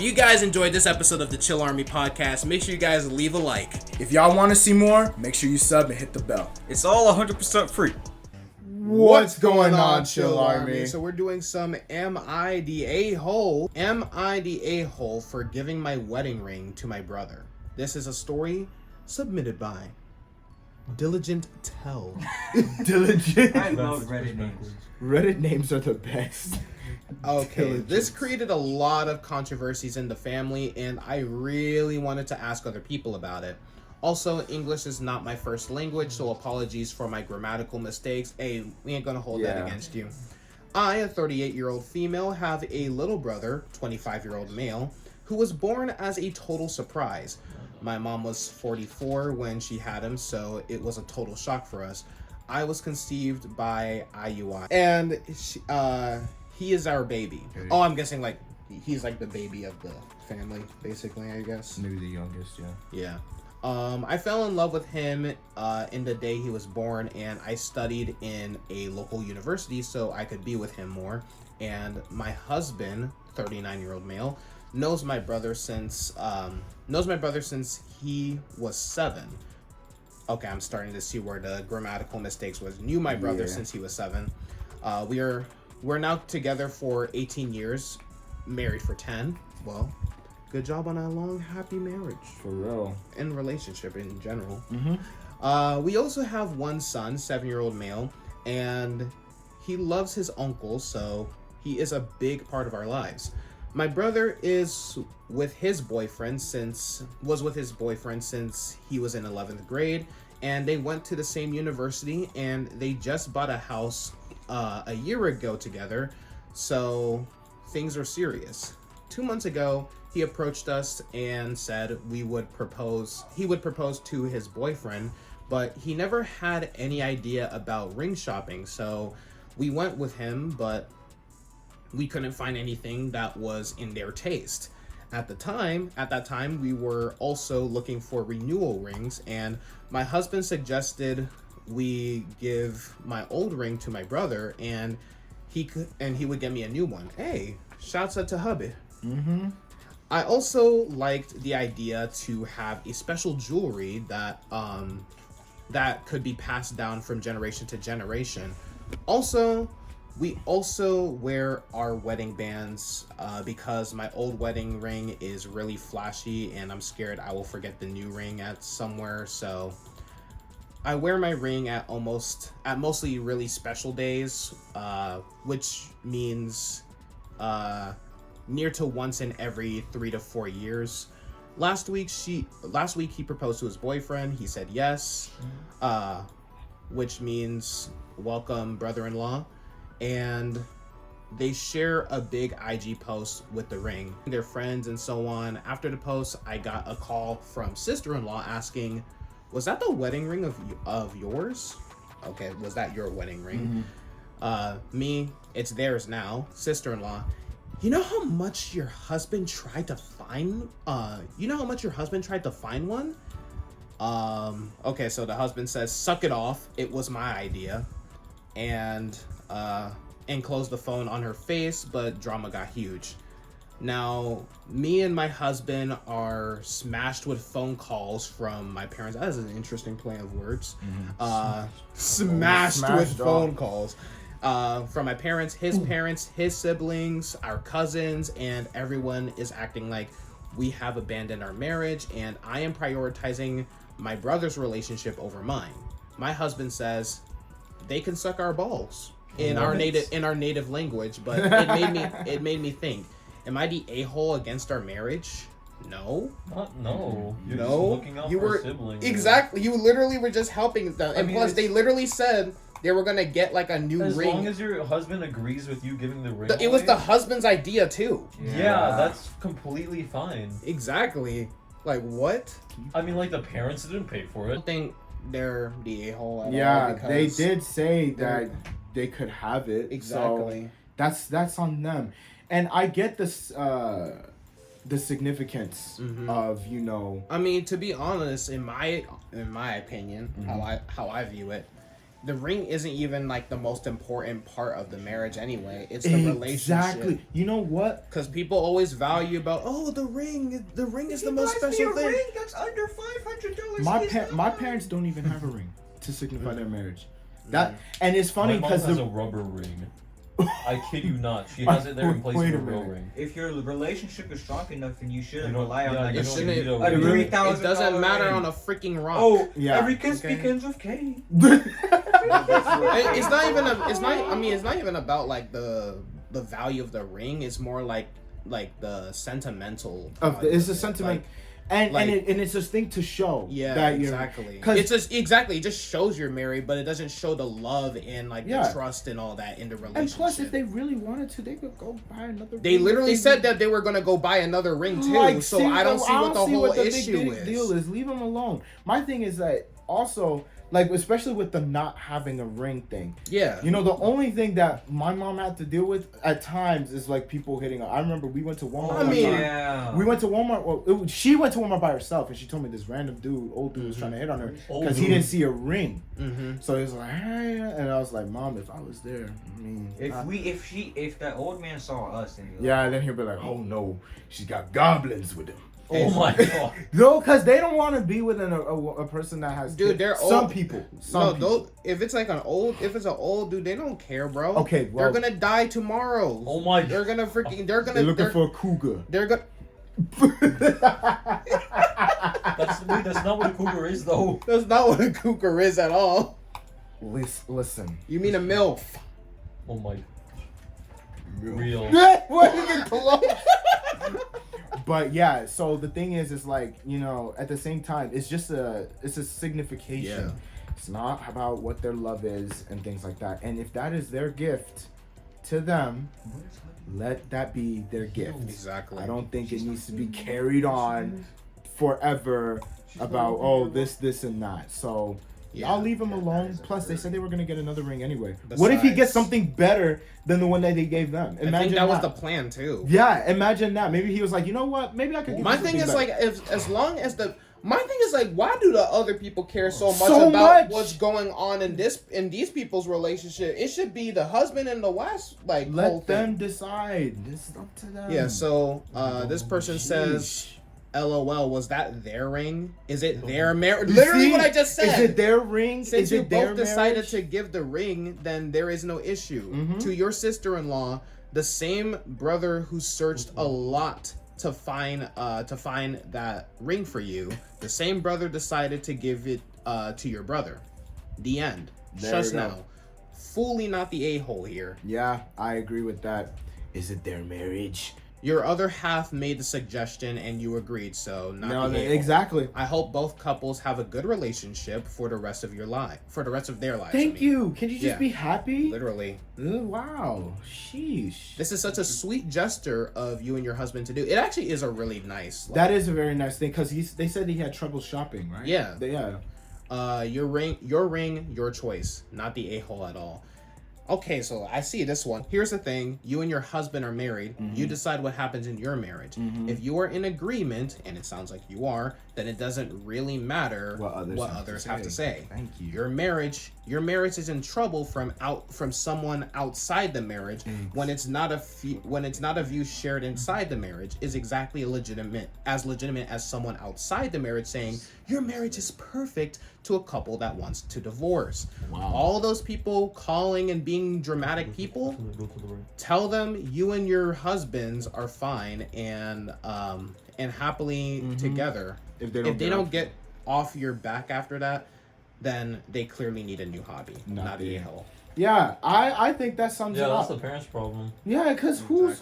If you guys enjoyed this episode of the Chill Army podcast, make sure you guys leave a like. If y'all want to see more, make sure you sub and hit the bell. It's all 100% free. What's going on, Chill Army? So we're doing some Am I the A-hole? Am I the A-hole for giving my wedding ring to my brother? This is a story submitted by Diligent Tell. Diligent. I love Reddit names. Reddit names are the best. Okay, Diligent. this created a lot of controversies in the family, and I really wanted to ask other people about it. Also, English is not my first language, so apologies for my grammatical mistakes. Hey, we ain't gonna hold that against you. I, a 38-year-old female, have a little brother, 25-year-old male, who was born as a total surprise. My mom was 44 when she had him, so it was a total shock for us. I was conceived by IUI, and he is our baby. Okay. Oh, I'm guessing like he's like the baby of the family, basically, I guess. Maybe the youngest, Yeah. I fell in love with him in the day he was born, and I studied in a local university so I could be with him more. And my husband, 39-year-old male, knows my brother since he was 7. Okay, I'm starting to see where the grammatical mistakes was. Knew my brother since he was 7. We're now together for 18 years, married for 10. Well, good job on a long, happy marriage. For real. And relationship in general. Mm-hmm. We also have one son, 7-year-old male, and he loves his uncle, so he is a big part of our lives. My brother is with his boyfriend since he was in 11th grade, and they went to the same university, and they just bought a house a year ago together, so things are serious. 2 months ago, he approached us and said he would propose to his boyfriend, but he never had any idea about ring shopping, so we went with him, but we couldn't find anything that was in their taste. At that time, we were also looking for renewal rings, and my husband suggested we give my old ring to my brother, and he would get me a new one. Hey, shouts out to hubby. Mm-hmm. I also liked the idea to have a special jewelry that could be passed down from generation to generation. Also, we also wear our wedding bands because my old wedding ring is really flashy and I'm scared I will forget the new ring at somewhere, so I wear my ring at mostly really special days, which means near to once in every 3 to 4 years. Last week he proposed to his boyfriend. He said yes, which means welcome brother-in-law, and they share a big IG post with the ring. They're friends and so on. After the post, I got a call from sister-in-law asking, "Was that the wedding ring of yours?" Okay, was that your wedding ring? Mm-hmm. Me, it's theirs now. Sister-in-law, you know how much your husband tried to find one? Okay, so the husband says, "Suck it off. It was my idea." And closed the phone on her face, but drama got huge. Now, me and my husband are smashed with phone calls from my parents. That is an interesting play of words. Mm-hmm. Smashed with phone calls. From my parents, his siblings, our cousins, and everyone is acting like we have abandoned our marriage, and I am prioritizing my brother's relationship over mine. My husband says they can suck our balls in our native language, but it made me think, am I the a-hole against our marriage? No. No. You're no. just looking out you for were siblings. Exactly. You literally were just helping them, and plus they literally said they were gonna get like a new ring. As long as your husband agrees with you giving the ring it was the husband's idea too. Yeah, that's completely fine. Exactly. Like what? I mean, like the parents didn't pay for I it. don't think they're the a-hole at all. Yeah, because they did say that they could have it. Exactly. So that's on them. And I get this the significance of, you know. I mean, to be honest, in my opinion, how I view it, the ring isn't even like the most important part of the marriage anyway. It's the relationship. Exactly. You know what? Because people always value about the ring. The ring is the most special thing. Ring that's under $500. My parents don't even have a ring to signify their marriage. And it's funny My mom because has a rubber ring. I kid you not. She has it there in place Wait of a a real minute. ring. If your relationship is strong enough, then you shouldn't You don't- rely on yeah, that. you It don't shouldn't. need a It, ring. really- it $3,000 doesn't matter ring. on a freaking rock. Oh, Yeah. every kiss Okay. begins with K. It's not even. It's not. I mean, it's not even about like the value of the ring. It's more like the sentimental. value it's a of it. sentiment, Like, and it's a thing to show. yeah, that you're, exactly. 'cause- It's just exactly. It just shows you're married, but it doesn't show the love and like Yeah. the trust and all that in the relationship. And plus, if they really wanted to, they could go buy another. They ring. literally said that they were gonna go buy another ring too. Like, So I don't see what the whole issue big is. deal is. Leave them alone. My thing is that also, like, especially with the not having a ring thing. Yeah. You know, the only thing that my mom had to deal with at times is like people hitting her. I remember we went to Walmart. I mean, yeah. We went to Walmart. Well, she went to Walmart by herself, and she told me this random old dude, was trying to hit on her Old because he dude. didn't see a ring. Mm-hmm. So he was like, hey, and I was like, Mom, if I was there, I mean, If that old man saw us, then yeah, and then he'll be like, oh no, she's got goblins with him. Oh my god. No, because they don't want to be with a person that has. Dude, kids. they're some old. people. No, those, if it's an old dude, they don't care, bro. Okay, well, they're gonna die tomorrow. Oh my They're gonna freaking. They're gonna. they're looking they're, for a cougar. They're gonna. That's not what a cougar is though. That's not what a cougar is at all. Listen. You mean a milf? Oh my. Real. What even close? But yeah, so the thing is like, you know, at the same time, it's a signification. Yeah. It's not about what their love is and things like that. And if that is their gift to them, let that be their gift. Exactly. I don't think it needs to be carried on forever about this and that. So Yeah. I'll leave him alone. Plus, they said they were gonna get another ring anyway. What if he Besides- gets something better than the one that they gave them? I think that was the plan too. Yeah, imagine that. Maybe he was like, you know what? Maybe I could. Get My something thing is better. like, as long as my thing is like, why do the other people care so much So about much. what's going on in these people's relationship? It should be the husband and the wife's like whole let them thing. decide. It's up to them. Yeah. So this person says, Sheesh. "LOL, was that their ring? Is it their marriage? You Literally see? what I just said. Is it their ring? Since is you it their both decided marriage? to give the ring, then there is no issue. Mhm. To your sister-in-law, the same brother who searched a lot to find that ring for you, the same brother decided to give it to your brother. The end. There Just we go. now. Fully not the a-hole here. Yeah, I agree with that. Is it their marriage? Your other half made the suggestion and you agreed, so not No, the a-hole. exactly. I hope both couples have a good relationship for the rest of your life, for the rest of their lives. Thank you. Can you just Yeah. be happy? Literally. Wow. Sheesh. This is such a sweet gesture of you and your husband to do. It actually is a really nice. Like, That is a very nice thing because they said he had trouble shopping, right? Yeah. Yeah. Your ring, your choice, not the a-hole at all. Okay, so I see this one. Here's the thing. You and your husband are married. Mm-hmm. You decide what happens in your marriage. If you are in agreement, and it sounds like you are, then it doesn't really matter What others have to say. Thank you. Your marriage is in trouble from someone outside the marriage when it's not a view shared inside the marriage is exactly legitimate as someone outside the marriage saying your marriage is perfect to a couple that wants to divorce. Wow. All those people calling and being dramatic people, tell them you and your husbands are fine and happily together. If If they don't get off your back after that, then they clearly need a new hobby, not the- a hole. Yeah, I think that sums Yeah, it that's up. the parents' problem. Yeah, because who's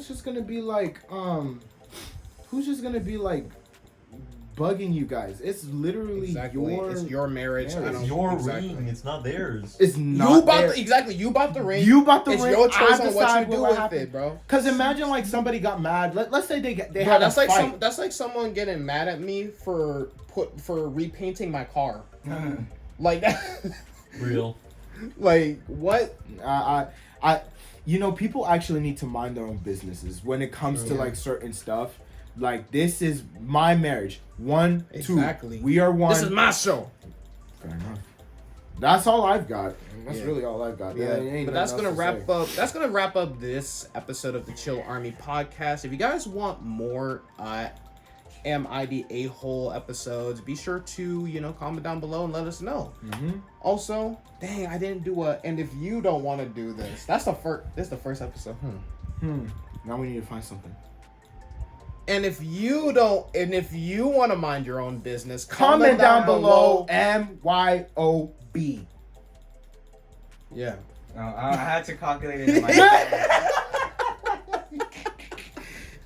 just gonna be like bugging you guys? It's literally It's your marriage. marriage. I It's don't, your exactly. ring. It's not theirs. It's not You bought there. you bought the ring. You bought the It's ring. your choice I on what decide you do what with happens. it, bro. Because imagine like somebody got mad. Let's say they Bro, had that's a like fight. that's like someone getting mad at me for repainting my car. Like that. Real. Like what? You know, people actually need to mind their own businesses when it comes to like certain stuff. Like, this is my marriage. 1, 2. Exactly. We are one. This is my show. Fair enough. That's all I've got. That's Yeah. really all I've got. Yeah, There ain't but that's nothing gonna else to wrap say. up. That's gonna wrap up this episode of the Chill Army podcast. If you guys want more Am I the A-hole episodes, be sure to comment down below and let us know. Mm-hmm. Also, dang, I didn't do and if you don't want to do this, that's the first. This is the first episode. Now we need to find something. And if you want to mind your own business, Comment down below MYOB. Yeah. I had to calculate it in my head.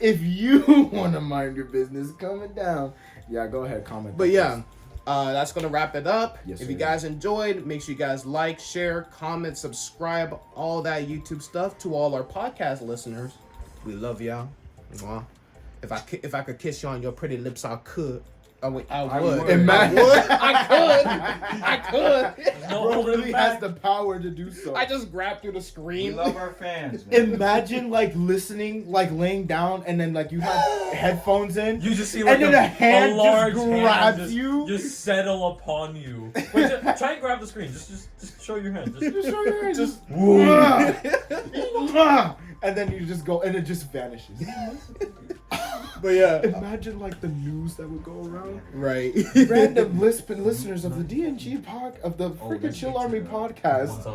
If you want to mind your business, comment down. Yeah, go ahead, comment. But yeah, that's gonna wrap it up. Yes, if you sir. guys enjoyed, make sure you guys like, share, comment, subscribe, all that YouTube stuff. To all our podcast listeners, we love y'all. Mwah. If I could kiss you on your pretty lips, I could. I would. would. I could. No Bro holding really back. has the power to do so. I just grabbed through the We screen. love our fans, man. Imagine like listening, like laying down, and then like you have headphones in. You just see like And then a hand just large grabs hand you. just settle upon you. Wait, try and grab the screen. Just show your hand. Just show your hand. Just- And then you just go, and it just vanishes. But yeah, Imagine like the news that would go around. right. Random listeners of the DNG of the freaking Chill Army podcast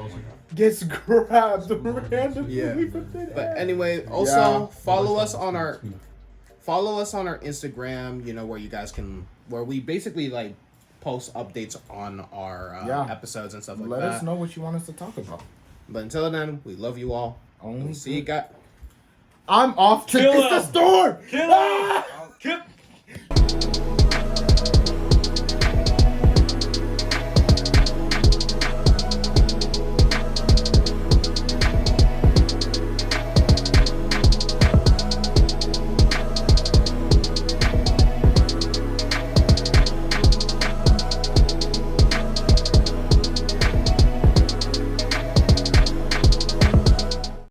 gets grabbed randomly Yeah. from thin But air. anyway, also Yeah. follow us on our Instagram. Where you guys where we basically like post updates on our Yeah. episodes and stuff like Let that. us know what you want us to talk about. But until then, we love you all. Only See you guys. I'm off to Kill kiss the him. storm. Kill him! Kill